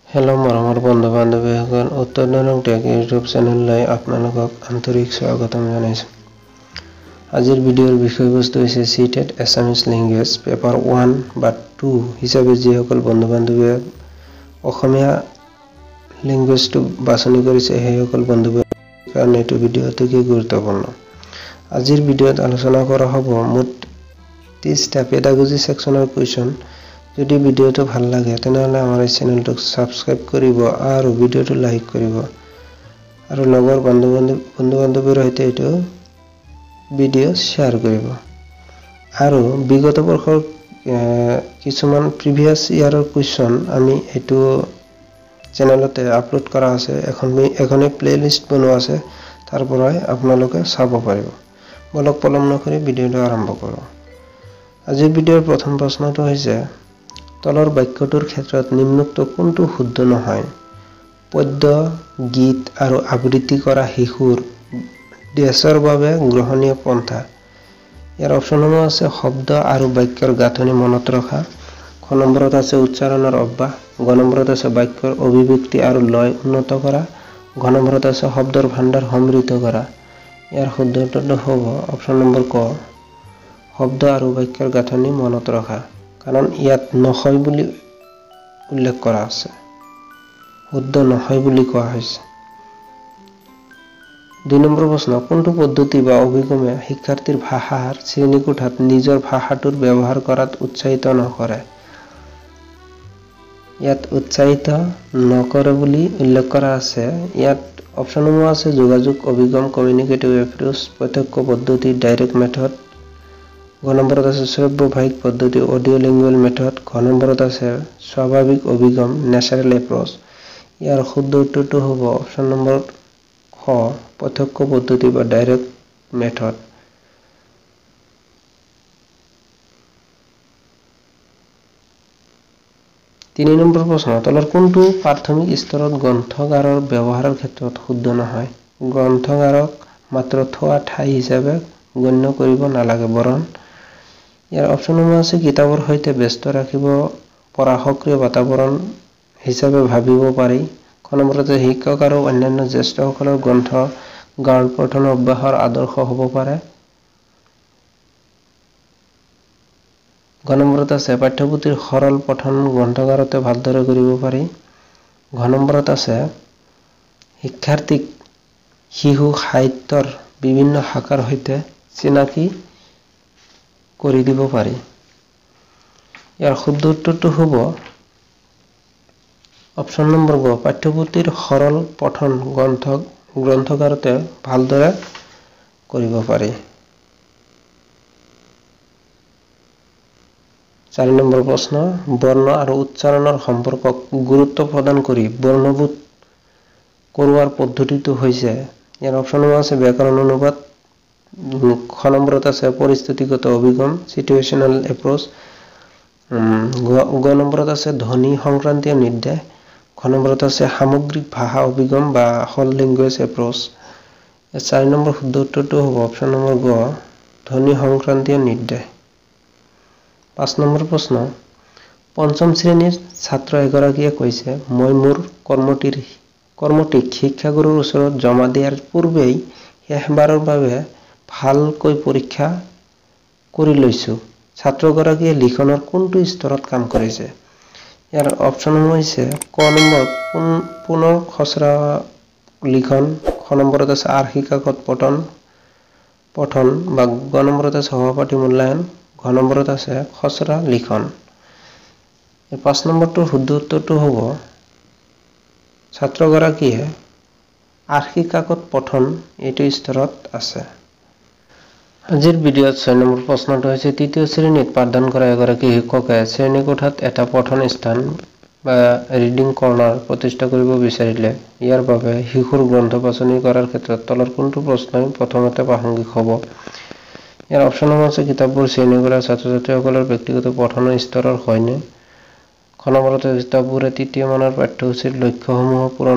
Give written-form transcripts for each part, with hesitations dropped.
Hello मरমৰ বন্ধু বান্ধৱীসকল উত্তৰধনক tech YouTube চেনেললৈ আপোনালোকক আন্তৰিক স্বাগতম জনাইছো। আজিৰ ভিডিঅ'ৰ বিষয়বস্তু হৈছে সিটেট এছামিজ ল্যাঙ্গুৱেজ পেপাৰ 1 বা 2 হিচাপে যিসকল বন্ধু বান্ধৱীয়ে অসমীয়া ল্যাঙ্গুৱেজটো বাছনি কৰিছে সেইসকল বন্ধুৰ কাৰণে এইটো ভিডিঅ' অতি গুৰুত্বপূৰ্ণ। আজিৰ ভিডিঅ'ত আলোচনা কৰা হ'ব মুঠ 30টা পেডাগজি সেকশনৰ কুৱেশ্যন। যদি ভিডিঅ'টো ভাল লাগে তেনহলে আমাৰ এই চেনেলটোক সাবস্ক্ৰাইব কৰিব আৰু ভিডিঅ'টো লাইক কৰিব আৰু লগৰ বন্ধু বান্ধৱীৰ সৈতে এইটো ভিডিঅ' শ্বেয়াৰ কৰিব আৰু বিগত বৰ্ষৰ কিছুমান প্ৰিভিয়াস ইয়াৰৰ কুৱেশ্যন আমি এইটো চেনেলতে আপলোড কৰা আছে। এখনে প্লেলিষ্ট বনোৱা আছে, তাৰ পৰাই আপোনালোকে চাব পাৰিব। বলক পলম নকৰি ভিডিঅ'টো আৰম্ভ কৰোঁ। আজিৰ ভিডিঅ'ৰ প্ৰথম প্ৰশ্নটো হৈছে তলৰ বাক্যটোৰ ক্ষেত্ৰত নিম্নোক্ত কোনটো শুদ্ধ নহয়? পদ্য, গীত আৰু আবৃত্তি কৰা শিশুৰ ডেছৰ বাবে গ্ৰহণীয় পন্থা। ইয়াৰ অপশ্যনসমূহ আছে শব্দ আৰু বাক্যৰ গাঁথনি মনত ৰখা, খ নম্বৰত আছে উচ্চাৰণৰ অভ্যাস, গ নম্বৰত আছে বাক্যৰ অভিব্যক্তি আৰু লয় উন্নত কৰা, ঘ নম্বৰত আছে শব্দৰ ভাণ্ডাৰ সমৃদ্ধ কৰা। ইয়াৰ শুদ্ধ উত্তৰটো হ'ব অপশ্যন নম্বৰ ক, শব্দ আৰু বাক্যৰ গাঁথনি মনত ৰখা, কাৰণ ইয়াত নহয় বুলি উল্লেখ কৰা আছে, শুদ্ধ নহয় বুলি কোৱা হৈছে। 2 নম্বৰ প্ৰশ্ন কোনটো পদ্ধতি বা অভিগমে শিক্ষাৰ্থীৰ ভাষাৰ শ্ৰেণীকোঠাত নিজৰ ভাষাটোৰ ব্যৱহাৰ কৰাত উৎসাহিত নকৰে? ইয়াত উৎসাহিত নকৰে বুলি উল্লেখ কৰা আছে। ইয়াত অপশ্যনসমূহ আছে যোগাযোগ অভিগম, কমিউনিকেটিভ এপ্ৰোচ, প্ৰত্যক্ষ পদ্ধতি, ডাইৰেক্ট মেথড, গ নম্বৰত আছে শ্ৰব্যভাষিক পদ্ধতি, অডিঅ' লিংগুৱেল মেথড, ঘ নম্বৰত আছে স্বাভাৱিক অভিগম, নেচাৰেল এপ্ৰোচ। ইয়াৰ শুদ্ধ উত্তৰটো হ'ব অপশ্যন নম্বৰ খ, প্ৰত্যক্ষ পদ্ধতি বা ডাইৰেক্ট মেথড। তিনি নম্বৰ প্ৰশ্ন তলৰ কোনটো প্ৰাথমিক স্তৰত গ্ৰন্থাগাৰৰ ব্যৱহাৰৰ ক্ষেত্ৰত শুদ্ধ নহয়? গ্ৰন্থাগাৰক মাত্ৰ থোৱা ঠাই হিচাপে গণ্য কৰিব নালাগে, বৰং ইয়াৰ অপশ্যনসমূহ আছে কিতাপৰ সৈতে ব্যস্ত ৰাখিব পৰা সক্ৰিয় বাতাবৰণ হিচাপে ভাবিব পাৰি, খ নম্বৰতে শিক্ষক আৰু অন্যান্য জ্যেষ্ঠসকলৰ গ্ৰন্থাগাৰ পঠন অভ্যাসৰ আদৰ্শ হ'ব পাৰে, ঘ নম্বৰত আছে পাঠ্যপুথিৰ সৰল পঠন গ্ৰন্থাগাৰতে ভালদৰে কৰিব পাৰি, ঘ নম্বৰত আছে শিক্ষাৰ্থীক শিশু সাহিত্যৰ বিভিন্ন শাখাৰ সৈতে চিনাকি কৰি দিব পাৰি। ইয়াৰ শুদ্ধ উত্তৰটো হ'ব অপশ্যন নম্বৰ গ, পাঠ্যপুথিৰ সৰল পঠন গ্ৰন্থাগাৰতে ভালদৰে কৰিব পাৰি। 4 নম্বৰ প্ৰশ্ন বৰ্ণ আৰু উচ্চাৰণৰ সম্পৰ্কক গুৰুত্ব প্ৰদান কৰি বৰ্ণবোধ কৰোৱাৰ পদ্ধতিটো হৈছে, ইয়াৰ অপশ্যনসমূহ আছে ব্যাকৰণ অনুবাদ, খ নম্বৰত আছে পৰিস্থিতিগত অভিগম, চিটুৱেশ্যনেল এপ্ৰোচ, গ নম্বৰত আছে ধ্বনি সংক্ৰান্তীয় নিৰ্দেশ, ঘ নম্বৰত আছে সামগ্ৰিক ভাষা অভিগম বা হোল লেংগুৱেজ এপ্ৰোচ। 4 নম্বৰ শুদ্ধ উত্তৰটো হ'ব অপশ্যন নম্বৰ গ, ধ্বনি সংক্ৰান্তীয় নিৰ্দেশ। 5 নম্বৰ প্ৰশ্ন পঞ্চম শ্ৰেণীৰ ছাত্ৰ এগৰাকীয়ে কৈছে মই মোৰ কৰ্মটিক শিক্ষাগুৰুৰ ওচৰত জমা দিয়াৰ পূৰ্বেই শেষবাৰৰ বাবে ভালকৈ পৰীক্ষা কৰি লৈছো। ছাত্ৰগৰাকীয়ে লিখনৰ কোনটো স্তৰত কাম কৰিছে? ইয়াৰ অপশ্যনসমূহ হৈছে ক নম্বৰ পুনৰ খচৰা লিখন, খ নম্বৰত আছে আৰ্হি কাকত পঠন বা গ নম্বৰত আছে সহপাঠী মূল্যায়ন, ঘ নম্বৰত আছে খচৰা লিখন। 5 নম্বৰটোৰ শুদ্ধ উত্তৰটো হ'ব ছাত্ৰগৰাকীয়ে আৰ্হি কাকত পঠন এইটো স্তৰত আছে। আজিৰ ভিডিঅ'ত 6 নম্বৰ প্ৰশ্নটো হৈছে তৃতীয় শ্ৰেণীত পাঠদান কৰা এগৰাকী শিক্ষকে শ্ৰেণীকোঠাত এটা পঠন স্থান বা ৰিডিং কৰ্ণাৰ প্ৰতিষ্ঠা কৰিব বিচাৰিলে ইয়াৰ বাবে শিশুৰ গ্ৰন্থ বাছনি কৰাৰ ক্ষেত্ৰত তলৰ কোনটো প্ৰশ্নই প্ৰথমতে প্ৰাসংগিক হ'ব? ইয়াৰ অপশ্যনসমূহ আছে কিতাপবোৰ শ্ৰেণীকোঠাৰ ছাত্ৰ-ছাত্ৰীসকলৰ ব্যক্তিগত পঠনৰ স্তৰৰ হয়নে, খ নম্বৰত কিতাপবোৰে তৃতীয় মানৰ পাঠ্যসূচীৰ লক্ষ্যসমূহ পূৰণ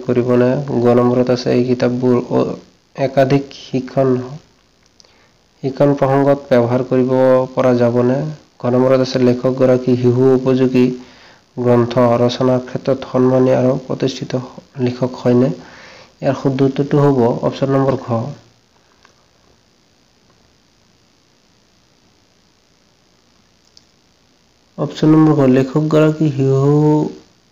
কৰিবনে, গ নম্বৰত আছে এই কিতাপবোৰ একাধিক শিক্ষণ প্ৰসংগত ব্যৱহাৰ কৰিব পৰা যাবনে, ঘ নম্বৰত আছে লেখকগৰাকী শিশু উপযোগী গ্ৰন্থ ৰচনাৰ ক্ষেত্ৰত সন্মানী আৰু প্ৰতিষ্ঠিত লিখক হয়নে? ইয়াৰ শুদ্ধ উত্তৰটো হ'ব অপশ্যন নম্বৰ ঘ। অপশ্যন নম্বৰ ঘ, লেখকগৰাকী শিশু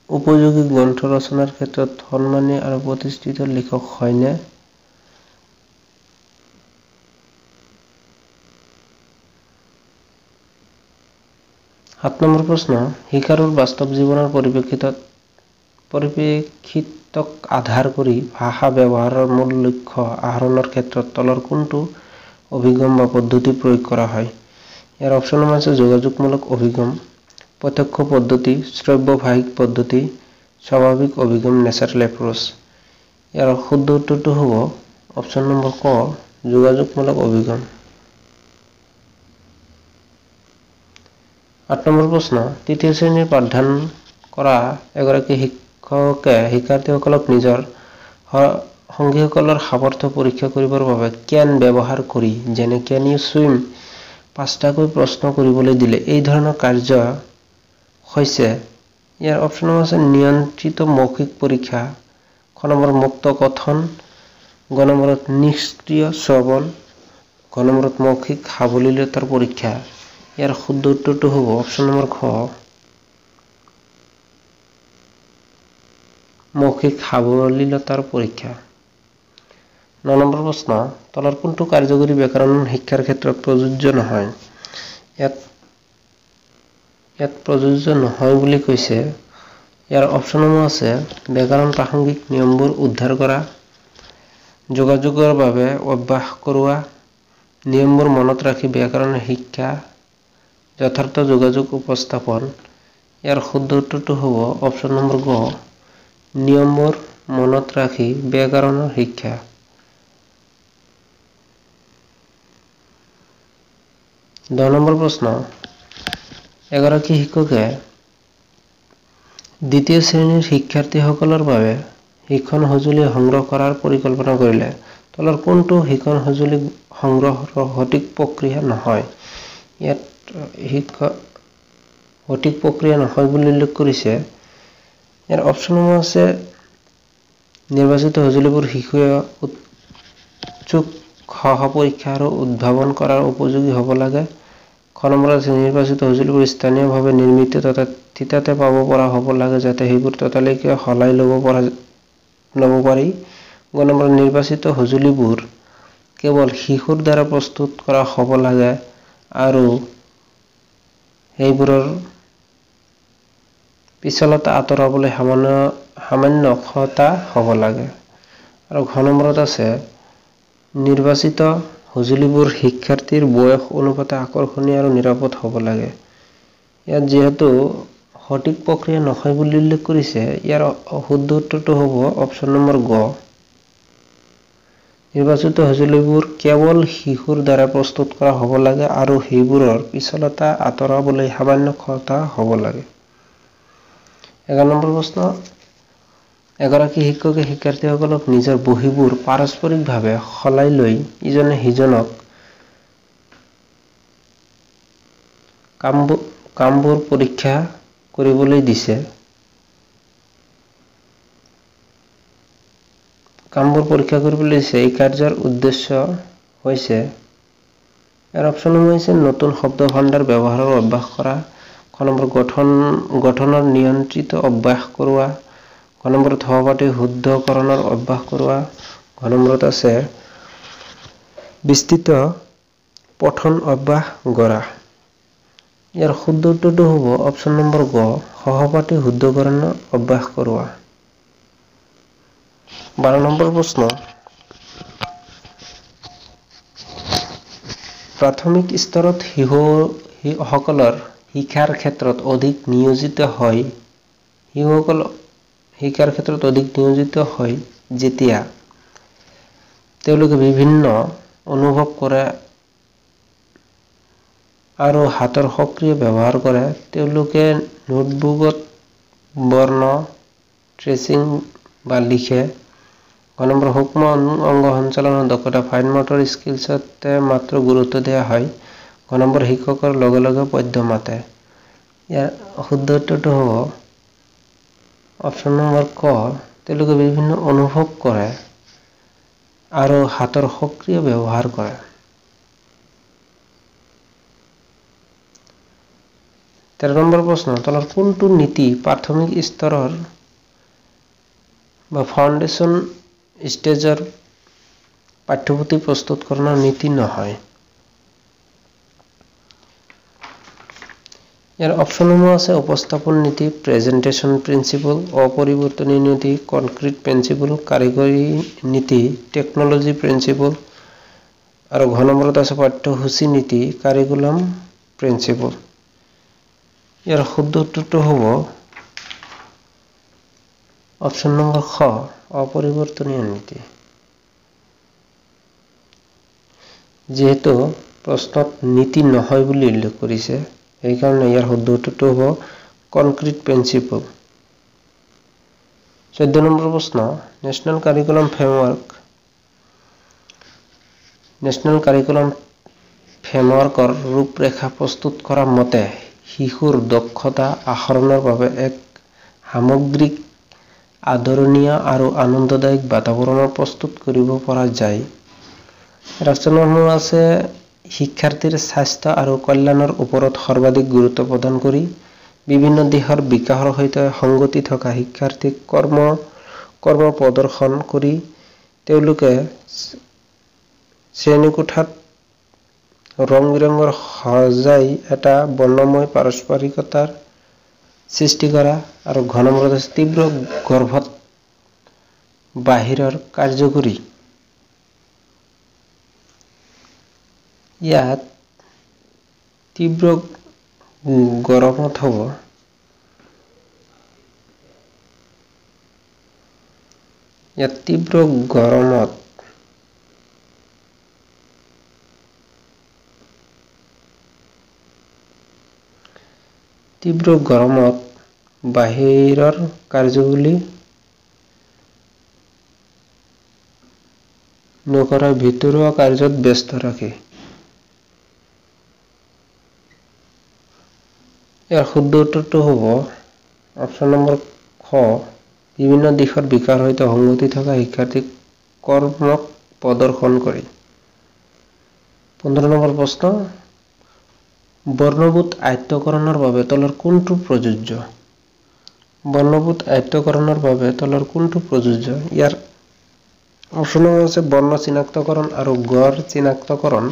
উপযোগী গ্ৰন্থ ৰচনাৰ ক্ষেত্ৰত সন্মানী আৰু প্ৰতিষ্ঠিত লিখক হয়নে? 7 নম্বৰ প্ৰশ্ন, শিকাৰুৰ বাস্তৱ জীৱনৰ পৰিপ্ৰেক্ষিতক আধাৰ কৰি ভাষা ব্যৱহাৰৰ মূল লক্ষ্য আহৰণৰ ক্ষেত্ৰত তলৰ কোনটো অভিগম বা পদ্ধতি প্ৰয়োগ কৰা হয়? ইয়াৰ অপশ্যন আছে যোগাযোগমূলক অভিগম, প্ৰত্যক্ষ পদ্ধতি, শ্ৰব্য ভাষিক পদ্ধতি, স্বাভাৱিক অভিগম, নেচাৰেল এপ্ৰ'চ। ইয়াৰ শুদ্ধ উত্তৰটো হ'ব অপশ্যন নম্বৰ ক, যোগাযোগমূলক অভিগম। 8 নম্বৰ প্ৰশ্ন, তৃতীয় শ্ৰেণীৰ পাঠদান কৰা এগৰাকী শিক্ষকে শিক্ষাৰ্থীসকলক নিজৰ সংগীসকলৰ সামৰ্থ্য পৰীক্ষা কৰিবৰ বাবে কেন ব্যৱহাৰ কৰি, যেনে কেন ইউ ছুইম 5টাকৈ প্ৰশ্ন কৰিবলৈ দিলে। এই ধৰণৰ কাৰ্য হৈছে, ইয়াৰ অপশ্যন আছে নিয়ন্ত্ৰিত মৌখিক পৰীক্ষা, খ নম্বৰ মুক্ত কথন, গ নম্বৰত নিষ্ক্ৰিয় শ্ৰৱণ, ঘ নম্বৰত মৌখিক সাৱলীলতাৰ পৰীক্ষা। ইয়াৰ শুদ্ধ উত্তৰটো হ'ব অপশ্যন নম্বৰ খ, মৌখিক সাৱলীলতাৰ পৰীক্ষা। 9 নম্বৰ প্ৰশ্ন, তলৰ কোনটো কাৰ্যকৰী ব্যাকৰণ শিক্ষাৰ ক্ষেত্ৰত প্ৰযোজ্য নহয়? ইয়াত প্ৰযোজ্য নহয় বুলি কৈছে। ইয়াৰ অপশ্যনসমূহ আছে ব্যাকৰণ প্ৰাসংগিক নিয়মবোৰ উদ্ধাৰ কৰা, যোগাযোগৰ বাবে অভ্যাস কৰোৱা, নিয়মবোৰ মনত ৰাখি ব্যাকৰণ শিক্ষা, যথাৰ্থ যোগাযোগ উপস্থাপন। ইয়াৰ শুদ্ধ উত্তৰটো হ'ব অপশ্যন নম্বৰ গ, নিয়মবোৰ মনত ৰাখি ব্যাকৰণৰ শিক্ষা। 10 নম্বৰ প্ৰশ্ন, এগৰাকী শিক্ষকে দ্বিতীয় শ্ৰেণীৰ শিক্ষাৰ্থীসকলৰ বাবে শিক্ষণ সঁজুলি সংগ্ৰহ কৰাৰ পৰিকল্পনা কৰিলে। তলৰ কোনটো শিক্ষণ সঁজুলি সংগ্ৰহৰ সঠিক প্ৰক্ৰিয়া নহয়? ইয়াত সঠিক প্ৰক্ৰিয়া নহয় বুলি উল্লেখ কৰিছে। ইয়াৰ অপশ্যনসমূহ আছে নিৰ্বাচিত সঁজুলিবোৰ শিশুৱে উৎসুক সহ পৰীক্ষা আৰু উদ্ভাৱন কৰাৰ উপযোগী হ'ব লাগে। খ নম্বৰত আছে নিৰ্বাচিত সঁজুলিবোৰ স্থানীয়ভাৱে নিৰ্মিত তথা থিতাতে পাব পৰা হ'ব লাগে যাতে সেইবোৰ ততালিকে সলাই ল'ব পাৰি। গ নম্বৰত নিৰ্বাচিত সঁজুলিবোৰ কেৱল শিশুৰ দ্বাৰা প্ৰস্তুত কৰা হ'ব লাগে আৰু সেইবোৰৰ পিছলতা আঁতৰাবলৈ সামান্য ক্ষমতা হ'ব লাগে। আৰু ঘ নম্বৰত আছে নিৰ্বাচিত সঁজুলিবোৰ শিক্ষাৰ্থীৰ বয়স অনুপাতে আকৰ্ষণীয় আৰু নিৰাপদ হ'ব লাগে। ইয়াত যিহেতু সঠিক প্ৰক্ৰিয়া নহয় বুলি উল্লেখ কৰিছে, ইয়াৰ শুদ্ধ উত্তৰটো হ'ব অপশ্যন নম্বৰ গ, নিৰ্বাচিত সঁজুলিবোৰ কেৱল শিশুৰ দ্বাৰা প্ৰস্তুত কৰা হ'ব লাগে আৰু সেইবোৰৰ পিছলতা আঁতৰাবলৈ সামান্য ক্ষমতা হ'ব লাগে। 11 নম্বৰ প্ৰশ্ন, এগৰাকী শিক্ষকে শিক্ষাৰ্থীসকলক নিজৰ বহীবোৰ পাৰস্পৰিকভাৱে সলাই লৈ ইজনে সিজনক কামবোৰ পৰীক্ষা কৰিবলৈ দিছে। এই কাৰ্যৰ উদ্দেশ্য হৈছে, ইয়াৰ অপশ্যনসমূহ হৈছে নতুন শব্দ ভাণ্ডাৰ ব্যৱহাৰৰ অভ্যাস কৰা, খ নম্বৰ গঠনৰ নিয়ন্ত্ৰিত অভ্যাস কৰোৱা, ঘ নম্বৰত সহপাঠী শুদ্ধকৰণৰ অভ্যাস কৰোৱা, ঘ নম্বৰত আছে বিস্তৃত পঠন অভ্যাস গঢ়া। ইয়াৰ শুদ্ধ উত্তৰটো হ'ব অপশ্যন নম্বৰ গ, সহপাঠী শুদ্ধকৰণৰ অভ্যাস কৰোৱা। 12 নম্বৰ প্ৰশ্ন, প্ৰাথমিক স্তৰত শিশুসকলৰ শিক্ষাৰ ক্ষেত্ৰত অধিক নিয়োজিত হয় যেতিয়া তেওঁলোকে বিভিন্ন অনুভৱ কৰে আৰু হাতৰ সক্ৰিয় ব্যৱহাৰ কৰে, তেওঁলোকে নোটবুকত বৰ্ণ ট্ৰেচিং বা লিখে। ঘ নম্বৰ সূক্ষ্ম অংগ সঞ্চালনৰ দক্ষতা ফাইন মটৰ স্কিলছতে মাত্ৰ গুৰুত্ব দিয়া হয়। ঘ নম্বৰ শিক্ষকৰ লগে লগে পদ্য মাতে। ইয়াৰ শুদ্ধ উত্তৰটো হ'ব অপশ্যন নম্বৰ ক তেওঁলোকে বিভিন্ন অনুভৱ কৰে আৰু হাতৰ সক্ৰিয় ব্যৱহাৰ কৰে। 13 নম্বৰ প্ৰশ্ন তলৰ কোনটো নীতি প্ৰাথমিক স্তৰৰ বা ফাউণ্ডেশ্যন ষ্টেজৰ পাঠ্যপুথি প্ৰস্তুতকৰণৰ নীতি নহয়। ইয়াৰ অপশ্যনসমূহ আছে উপস্থাপন নীতি, প্ৰেজেন্টেশ্যন প্ৰিন্সিপল, অপৰিৱৰ্তনীয় নীতি, কনক্ৰিট প্ৰিন্সিপল, কাৰিকৰী নীতি, টেকনলজি প্ৰিন্সিপল আৰু ঘ নম্বৰত আছে পাঠ্যসূচী নীতি, কাৰিকুলাম প্ৰিন্সিপল। ইয়াৰ শুদ্ধ উত্তৰটো হ'ব অপশ্যন নম্বৰ খ অপৰিৱৰ্তনীয় নীতি। যেহেতু প্ৰশ্নত নীতি নহয় বুলি উল্লেখ কৰিছে সেইকাৰণে ইয়াৰ শুদ্ধ উত্তৰটো হ'ব কনক্ৰিট প্ৰিন্সিপল। 14 নম্বৰ প্ৰশ্ন নেশ্যনেল কাৰিকুলাম ফ্ৰেমৱৰ্কৰ ৰূপৰেখা প্ৰস্তুত কৰা মতে শিশুৰ দক্ষতা আহৰণৰ বাবে এক সামগ্ৰিক আদৰণীয় আৰু আনন্দদায়ক বাতাবৰণ প্ৰস্তুত কৰিব পৰা যায়। অপশ্যনসমূহ আছে শিক্ষাৰ্থীৰ স্বাস্থ্য আৰু কল্যাণৰ ওপৰত সৰ্বাধিক গুৰুত্ব প্ৰদান কৰি বিভিন্ন দিশৰ বিকাশৰ সৈতে সংগতি থকা শিক্ষাৰ্থীক কৰ্ম প্ৰদৰ্শন কৰি তেওঁলোকে শ্ৰেণীকোঠাত ৰং বিৰঙৰ সজাই এটা বৰ্ণময় পাৰস্পৰিকতাৰ সৃষ্টি কৰা আৰু ঘ নম্বৰত আছে তীব্ৰ গৰ্ভত বাহিৰৰ কাৰ্যকৰী। ইয়াত তীব্ৰ গৰমত হ'ব বাহিৰৰ কাৰ্যকৰী নকৰা ভিতৰুৱা কাৰ্যত ব্যস্ত ৰাখে। ইয়াৰ শুদ্ধ উত্তৰটো হ'ব অপশ্যন নম্বৰ খ বিভিন্ন দিশৰ বিকাশৰ সৈতে সংগতি থকা শিক্ষাৰ্থীক কৰ্মক প্ৰদৰ্শন কৰি। 15 নম্বৰ প্ৰশ্ন বৰ্ণবোধ আয়ত্তকৰণৰ বাবে তলৰ কোনটো প্ৰযোজ্য? বৰ্ণবোধ আয়ত্তকৰণৰ বাবে তলৰ কোনটো প্ৰযোজ্য? ইয়াৰ অপশ্যন আছে বৰ্ণ চিনাক্তকৰণ আৰু গড় চিনাক্তকৰণ,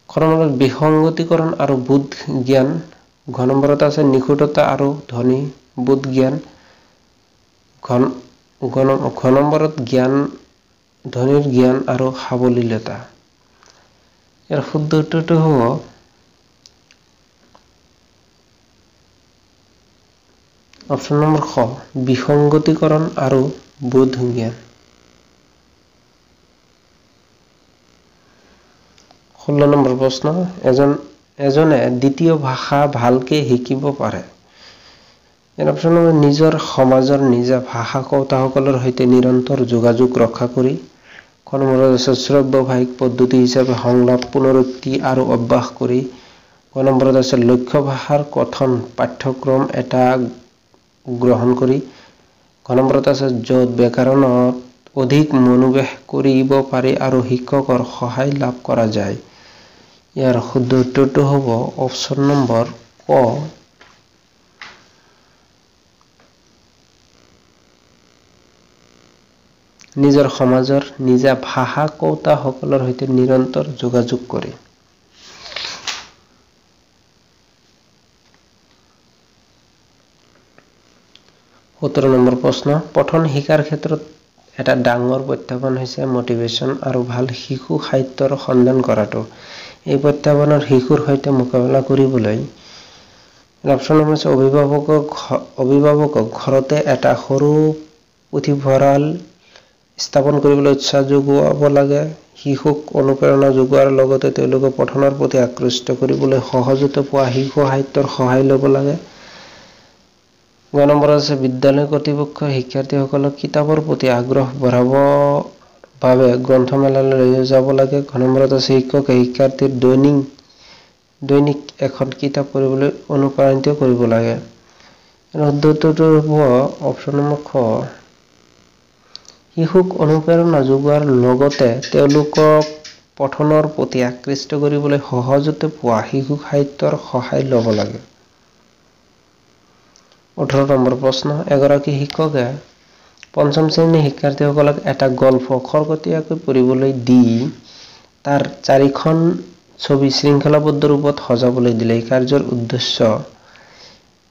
খ নম্বৰত বিসংগতিকৰণ আৰু বোধ জ্ঞান, ঘ নম্বৰত আছে নিখুঁততা আৰু ধ্বনি বোধ জ্ঞান, ঘ নম্বৰত ধ্বনিৰ জ্ঞান আৰু সাৱলীলতা। ইয়াৰ শুদ্ধ উত্তৰটো হ'ব অপশ্যন নম্বৰ খ বিসংগতিকৰণ আৰু বোধ জ্ঞান। 16 নম্বৰ প্ৰশ্ন এজনে দ্বিতীয় ভাষা ভালকে শিকিব পাৰে। ইয়াৰ অপশ্যন নম্বৰ নিজৰ সমাজৰ নিজা ভাষা কৰ্তাসকলৰ সৈতে নিৰন্তৰ যোগাযোগ ৰক্ষা কৰি, খ নম্বৰত আছে শ্ৰব্যভাষিক পদ্ধতি হিচাপে সংলাপ পুনৰুক্তি আৰু অভ্যাস কৰি, গ নম্বৰত আছে লক্ষ্য ভাষাৰ কথন পাঠ্যক্ৰম এটা গ্ৰহণ কৰি, ঘ নম্বৰত আছে য'ত ব্যাকৰণত অধিক মনোনিৱেশ কৰিব পাৰি আৰু শিক্ষকৰ সহায় লাভ কৰা যায়। ইয়াৰ শুদ্ধ উত্তৰটো হ'ব অপশ্যন নম্বৰ ক নিজৰ সমাজৰ নিজা ভাষা কৰ্তাসকলৰ সৈতে নিৰন্তৰ যোগাযোগ কৰি। 17 নম্বৰ প্ৰশ্ন পঠন শিকাৰ ক্ষেত্ৰত এটা ডাঙৰ প্ৰত্যাহ্বান হৈছে মটিভেশ্যন আৰু ভাল শিশু সাহিত্যৰ সন্ধান কৰাটো। এই প্ৰত্যাহ্বানৰ শিশুৰ সৈতে মোকাবিলা কৰিবলৈ অপশ্যন আছে অভিভাৱকক ঘৰতে এটা সৰু পুথিভঁৰাল স্থাপন কৰিবলৈ উৎসাহ যোগোৱাব লাগে, শিশুক অনুপ্ৰেৰণা যোগোৱাৰ লগতে তেওঁলোকক পঠনৰ প্ৰতি আকৃষ্ট কৰিবলৈ সহজতে পোৱা শিশু সাহিত্যৰ সহায় ল'ব লাগে, গ নম্বৰত আছে বিদ্যালয় কৰ্তৃপক্ষই শিক্ষাৰ্থীসকলক কিতাপৰ প্ৰতি আগ্ৰহ বঢ়াবৰ বাবে গ্ৰন্থমেলালৈ লৈ যাব লাগে, ঘ নম্বৰত আছে শিক্ষকে শিক্ষাৰ্থীৰ দৈনিক এখন কিতাপ পঢ়িবলৈ অনুপ্ৰাণিত কৰিব লাগে। শুদ্ধটো হ'ব অপশ্যন নম্বৰ খ। শিশুক অনুপ্ৰেৰণা যোগোৱাৰ লগতে তেওঁলোকক পঠনৰ প্ৰতি আকৃষ্ট কৰিবলৈ সহজতে পোৱা শিশু সাহিত্যৰ সহায় ল'ব লাগে। 18 নম্বৰ প্ৰশ্ন, এগৰাকী শিক্ষকে পঞ্চম শ্ৰেণীৰ শিক্ষাৰ্থীসকলক এটা গল্প খৰতকীয়াকৈ পঢ়িবলৈ দি তাৰ 4খন ছবি শৃংখলাবদ্ধ ৰূপত সজাবলৈ দিলে। এই কাৰ্যৰ উদ্দেশ্য।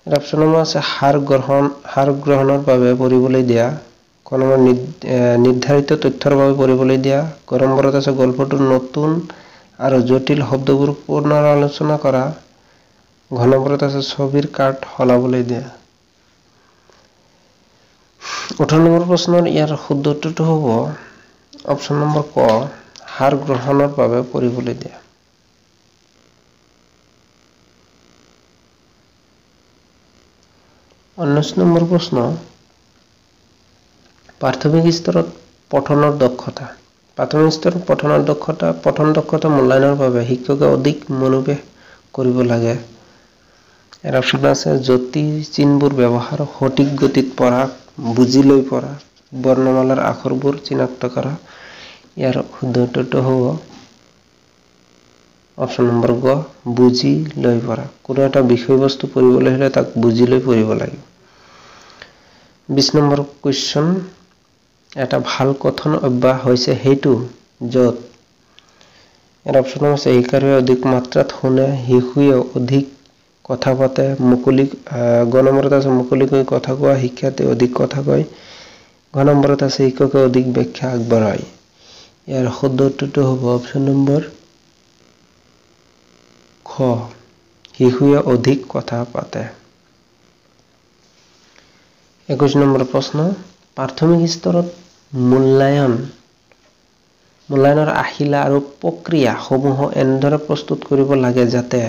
অপশ্যন নম্বৰ আছে সাৰ গ্ৰহণৰ বাবে পঢ়িবলৈ দিয়া, নিৰ্ধাৰিত তথ্যৰ বাবে পঢ়িবলৈ দিয়া, নম্বৰত আছে গল্পটোৰ নতুন আৰু জটিল শব্দবোৰ পুনৰালোচনা কৰা, নম্বৰত আছে ছবিৰ কাৰ্ড সলাবলৈ দিয়া। 18 নম্বৰ প্ৰশ্নৰ ইয়াৰ শুদ্ধ উত্তৰটো হ'ব অপশ্যন নম্বৰ ক, সাৰ গ্ৰহণৰ বাবে পঢ়িবলৈ দিয়া। 19 নম্বৰ প্ৰশ্ন, প্ৰাথমিক স্তৰত পঠনৰ দক্ষতা। প্ৰাথমিক স্তৰত পঠন দক্ষতা মূল্যায়নৰ বাবে শিক্ষকে অধিক মনোনিৱেশ কৰিব লাগে। ইয়াৰ অপশ্যন আছে জটিল চিনবোৰ ব্যৱহাৰ, সঠিক গতিত পঢ়া, বুজি লৈ পঢ়া, বৰ্ণমালাৰ আখৰবোৰ চিনাক্ত কৰা। ইয়াৰ শুদ্ধ উত্তৰটো হ'ব অপশ্যন নম্বৰ গ, বুজি লৈ পঢ়া। কোনো এটা বিষয়বস্তু পঢ়িবলৈ হলে তাক বুজি লৈ পঢ়িব লাগিব। 20 নম্বৰ কুৱেশ্যন, এটা ভাল কথন অভ্যাস হৈছে সেইটো য'ত ইয়াৰ অপশ্যন আছে শিক্ষাৰ্থীয়ে অধিক মাত্ৰাত শুনে, শিশুৱে অধিক কথা পাতে, নম্বৰত আছে মুকলিকৈ কথা কোৱা, শিক্ষাৰ্থীয়ে অধিক কথা কয়, নম্বৰত আছে শিক্ষকে অধিক ব্যাখ্যা আগবঢ়ায়। ইয়াৰ শুদ্ধ উত্তৰটো হ'ব অপশ্যন নম্বৰ খ, শিশুৱে অধিক কথা পাতে। 21 নম্বৰ প্ৰশ্ন, প্ৰাথমিক স্তৰত মূল্যায়নৰ আহিলা আৰু প্ৰক্ৰিয়া সমূহ এনেদৰে প্ৰস্তুত কৰিব লাগে যাতে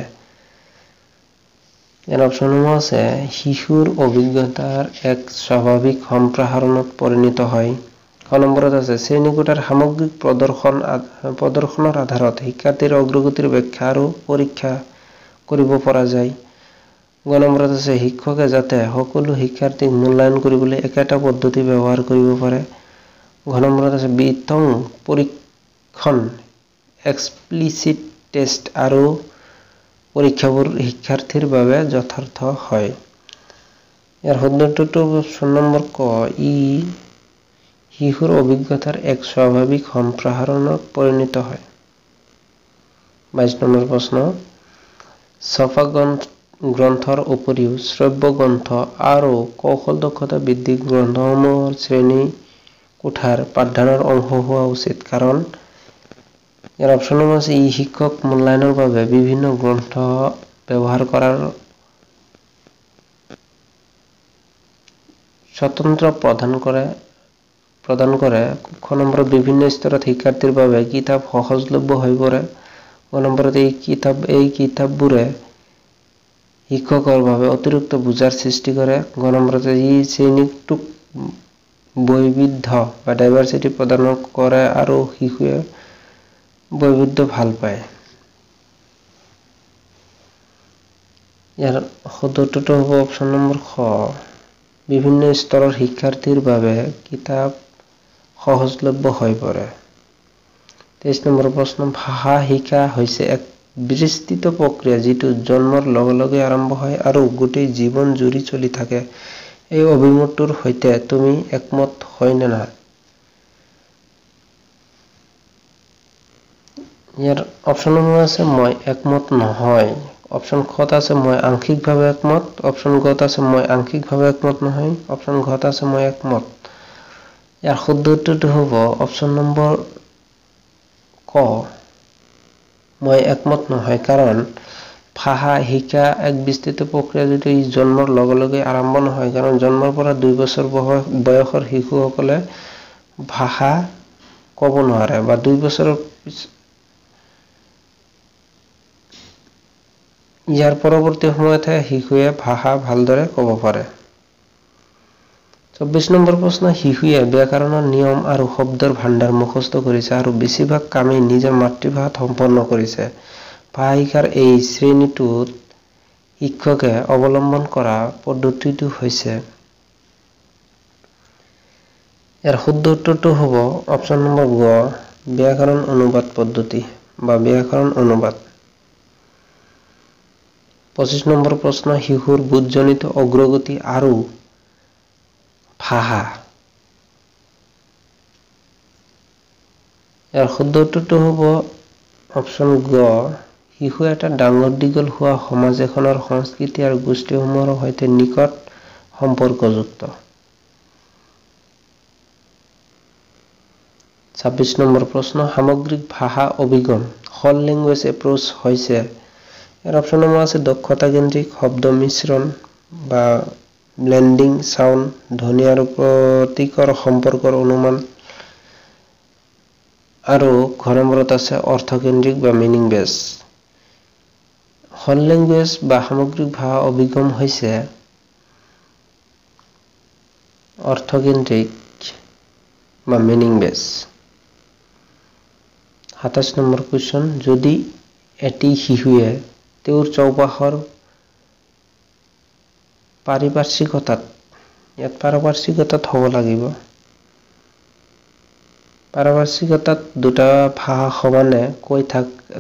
ইয়াৰ অপশ্যন আছে শিশুৰ অভিজ্ঞতাৰ এক স্বাভাৱিক সম্প্ৰসাৰণত পৰিণত হয়। নম্বৰত আছে শ্ৰেণীকোঠাৰ সামগ্ৰিক প্ৰদৰ্শনৰ আধাৰত শিক্ষাৰ্থীৰ অগ্ৰগতিৰ ব্যাখ্যা আৰু পৰীক্ষা কৰিব পৰা যায়। নম্বৰত আছে শিক্ষকে যাতে সকলো শিক্ষাৰ্থীক মূল্যায়ন কৰিবলৈ একেটা পদ্ধতি ব্যৱহাৰ কৰিব পাৰে। নম্বৰত আছে বিতং পৰীক্ষণ, এক্সপ্লিচিট টেষ্ট আৰু পৰীক্ষাবোৰ শিক্ষাৰ্থীৰ বাবে যথাৰ্থ হয়। ইয়াৰ শুদ্ধ উত্তৰটো অপশ্যন নম্বৰ ক, ই শিশুৰ অভিজ্ঞতাৰ এক স্বাভাৱিক সম্প্ৰসাৰণত পৰিণত হয়। 22 নম্বৰ প্ৰশ্ন, ছপা গ্ৰন্থৰ উপৰিও শ্ৰব্য গ্ৰন্থ আৰু কৌশল দক্ষতা বৃদ্ধি গ্ৰন্থসমূহৰ শ্ৰেণী কোঠাৰ পাঠদানৰ অংশ হোৱা উচিত কাৰণ ইয়াৰ অপশ্যন আছে ই শিক্ষক মূল্যায়নৰ বাবে বিভিন্ন গ্ৰন্থ ব্যৱহাৰ কৰাৰ স্বতন্ত্ৰ প্ৰদান কৰে। নম্বৰত বিভিন্ন স্তৰত শিক্ষাৰ্থীৰ বাবে কিতাপ সহজলভ্য হৈ পৰে। নম্বৰত এই কিতাপবোৰে শিক্ষকৰ বাবে অতিৰিক্ত বুজাৰ সৃষ্টি কৰে। নম্বৰত ই শ্ৰেণীটোক বৈবিধ্য বা ডাইভাৰ্চিটি প্ৰদান কৰে আৰু শিশুৱে বৈবিধ্য ভাল পায়। ইয়াৰ শুদ্ধ উত্তৰটো হ'ব অপশ্যন নম্বৰ খ, বিভিন্ন স্তৰৰ শিক্ষাৰ্থীৰ বাবে কিতাপ সহজলভ্য হৈ পৰে। 23 নম্বৰ প্ৰশ্ন, ভাষা শিকা হৈছে এক বিস্তৃত প্ৰক্ৰিয়া যিটো জন্মৰ লগে লগে আৰম্ভ হয় আৰু গোটেই জীৱন জুৰি চলি থাকে। এই অভিমতটোৰ সৈতে তুমি একমত হয় নে নহয়? ইয়াৰ অপশ্যন নম্বৰ আছে মই একমত নহয়। অপশ্যন খত আছে মই আংশিকভাৱে একমত, অপশ্যন গত আছে মই আংশিকভাৱে একমত নহয়, অপশ্যন ঘত আছে মই একমত। ইয়াৰ শুদ্ধ উত্তৰটো হ'ব অপশ্যন নম্বৰ ক, মই একমত নহয় কাৰণ ভাষা শিকা এক বিস্তৃত প্ৰক্ৰিয়া যিটো ই জন্মৰ লগে লগে আৰম্ভ নহয় কাৰণ জন্মৰ পৰা 2 বছৰ বয়সৰ শিশুসকলে ভাষা ক'ব নোৱাৰে বা 2 বছৰৰ ইয়াৰ পৰৱৰ্তী সময়তহে শিশুৱে ভাষা ভালদৰে ক'ব পাৰে। 24 নম্বৰ প্ৰশ্ন, শিশুৱে ব্যাকৰণৰ নিয়ম আৰু শব্দৰ ভাণ্ডাৰ মুখস্থ কৰিছে আৰু বেছিভাগ কামেই নিজৰ মাতৃভাষাত সম্পন্ন কৰিছে। ভাষা শিকাৰ এই শ্ৰেণীটোত শিক্ষকে অৱলম্বন কৰা পদ্ধতিটো হৈছে ইয়াৰ শুদ্ধ উত্তৰটো হ'ব অপচন নম্বৰ গ ব্যাকৰণ অনুবাদ পদ্ধতি বা ব্যাকৰণ অনুবাদ 25 নম্বৰ প্ৰশ্ন শিশুৰ বুদ্ধজনিত অগ্ৰগতি আৰু ভাষা ইয়াৰ শুদ্ধ উত্তৰটো হ'ব অপচন গ শিশু এটা ডাঙৰ দীঘল হোৱা সমাজ এখনৰ সংস্কৃতি আৰু গোষ্ঠীসমূহৰ সৈতে নিকট সম্পৰ্কযুক্ত 26 নম্বৰ প্ৰশ্ন সামগ্ৰিক ভাষা অভিগম হল ল্যাঙ্গুয়েজ এপ্ৰোচ হৈছে ইয়াৰ অপচন নম্বৰ আছে দক্ষতা কেন্দ্ৰিক শব্দ মিশ্ৰণ বা ব্লেন্ডিং সাউন্ড ধ্বনি আৰু প্ৰতীকৰ সম্পৰ্কৰ অনুমান আৰু ঘৰ নম্বৰত আছে অৰ্থকেন্দ্ৰিক বা মিনিং বেস হল ল্যাঙ্গুয়েজ বা সামগ্ৰিক ভাষা অভিগম হৈছে অৰ্থকেন্দ্ৰিক বা মিনিং বেস 27 নম্বৰ কোৱেশ্চন যদি এটি শিশুৱে তেওঁৰ চৌপাশৰ পাৰিপাৰ্শ্বিকতাত হ'ব লাগিব পাৰিপাৰ্শ্বিকতাত দুটা ভাষা সমানে কৈ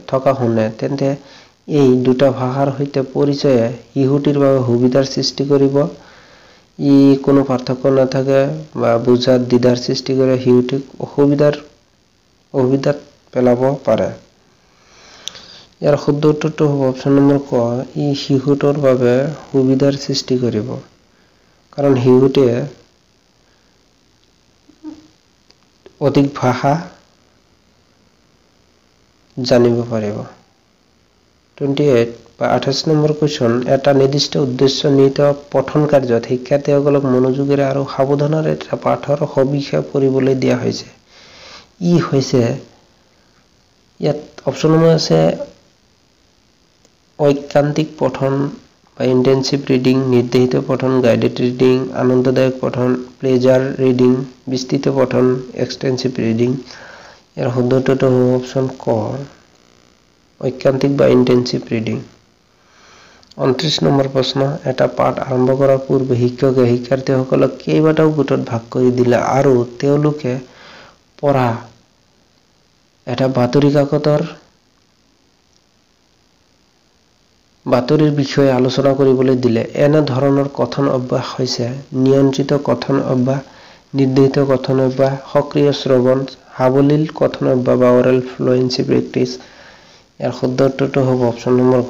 থকা শুনে তেন্তে এই দুটা ভাষাৰ সৈতে পৰিচয়ে শিশুটিৰ বাবে সুবিধাৰ সৃষ্টি কৰিব ই কোনো পাৰ্থক্য নাথাকে বা বুজাত দ্বিধাৰ সৃষ্টি কৰে শিশুটিক অসুবিধাত পেলাব পাৰে ইয়াৰ শুদ্ধ উত্তৰটো হ'ব অপচন নম্বৰ ক ই শিশুটোৰ বাবে সুবিধাৰ সৃষ্টি কৰিব কাৰণ শিশুটিয়ে অধিক ভাষা জানিব পাৰিব 28 বা 28 নম্বৰ কোৱেশ্চন এটা নিৰ্দিষ্ট উদ্দেশ্য নিহিত পঠন কাৰ্যত শিক্ষাৰ্থীসকলক মনোযোগেৰে আৰু সাৱধানেৰে এটা পাঠৰ সবিশেষ পঢ়িবলৈ দিয়া হৈছে ই হৈছে ইয়াত অপচন নম্বৰ আছে ঐকান্তিক পঠন বা ইন্টেনসিভ ৰিডিং নিৰ্দেশিত পঠন গাইডেড ৰিডিং আনন্দদায়ক পঠন প্লেজাৰ ৰিডিং বিস্তৃত পঠন এক্সটেনসিভ ৰিডিং ইয়াৰ শুদ্ধ উত্তৰটো হ'ব অপচন ক ঐকান্তিক বা ইন্টেনসিভ ৰিডিং 29 নম্বৰ প্ৰশ্ন এটা পাঠ আৰম্ভ কৰাৰ পূৰ্বে শিক্ষকে শিক্ষাৰ্থীসকলক কেইবাটাও গোটত ভাগ কৰি দিলে আৰু তেওঁলোকে পঢ়া এটা বাতৰিৰ বিষয়ে আলোচনা কৰিবলৈ দিলে এনে ধৰণৰ কথন অভ্যাস হৈছে নিয়ন্ত্ৰিত কথন অভ্যাস নিৰ্দেশিত কথন অভ্যাস সক্ৰিয় শ্ৰৱণ সাৱলীল কথন অভ্যাস বা অৰেল ফ্লুয়েন্সি প্ৰেক্টিস ইয়াৰ শুদ্ধ উত্তৰটো হ'ব অপচন নম্বৰ ঘ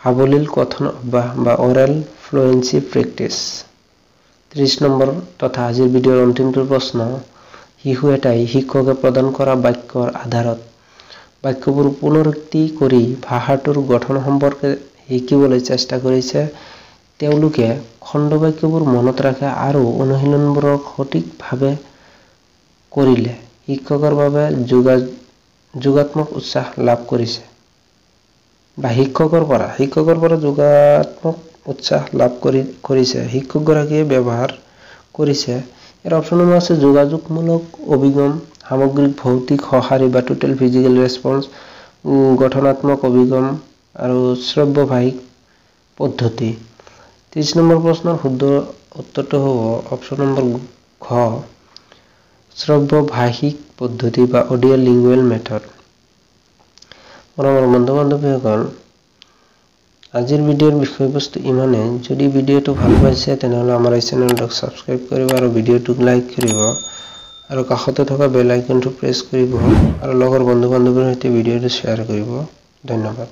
সাৱলীল কথন অভ্যাস বা অৰেল ফ্লুয়েন্সি প্ৰেক্টিস 30 নম্বৰ তথা আজিৰ ভিডিঅ'ৰ অন্তিমটো প্ৰশ্ন শিশু এটাই শিক্ষকে প্ৰদান কৰা বাক্যৰ আধাৰত বাক্যবোৰ পুনৰুক্তি কৰি ভাষাটোৰ গঠন সম্পৰ্কে শিকিবলৈ চেষ্টা কৰিছে তেওঁলোকে খণ্ড বাক্যবোৰ মনত ৰাখে আৰু অনুশীলনবোৰ সঠিকভাৱে কৰিলে শিক্ষকৰ বাবে যোগাত্মক উৎসাহ লাভ কৰিছে বা শিক্ষকৰ পৰা যোগাত্মক উৎসাহ লাভ কৰিছে শিক্ষকগৰাকীয়ে ব্যৱহাৰ কৰিছে এৰ অপশন নম্বৰ আছে যোগাযোগমূলক অভিগম সামগ্ৰিক ভৌতিক সঁহাৰি বা টোটাল ফিজিক্যাল ৰেসপন্স গঠনাত্মক অভিগম আৰু শ্ৰব্য ভাষিক পদ্ধতি 30 নম্বৰ প্ৰশ্নৰ শুদ্ধ উত্তৰটো হ'ব অপশন নম্বৰ ঘ শ্ৰব্য ভাষিক পদ্ধতি বা অডিও লিঙ্গুৱেল মেথড মৰমৰ বন্ধু-বান্ধৱীসকল আজিৰ ভিডিঅ'ৰ বিষয়বস্তু ইমানে যদি ভিডিঅ'টো ভাল পাইছে তেনেহলে আমাৰ এই চেনেলটো সাবস্ক্ৰাইব কৰিব আৰু ভিডিঅ'টোক লাইক কৰিব আৰু কাষতে থকা বেল আইকনটো প্ৰেছ কৰিব আৰু লগৰ বন্ধু-বান্ধৱীৰ সৈতে ভিডিঅ'টো শ্বেয়াৰ কৰিব ধন্যবাদ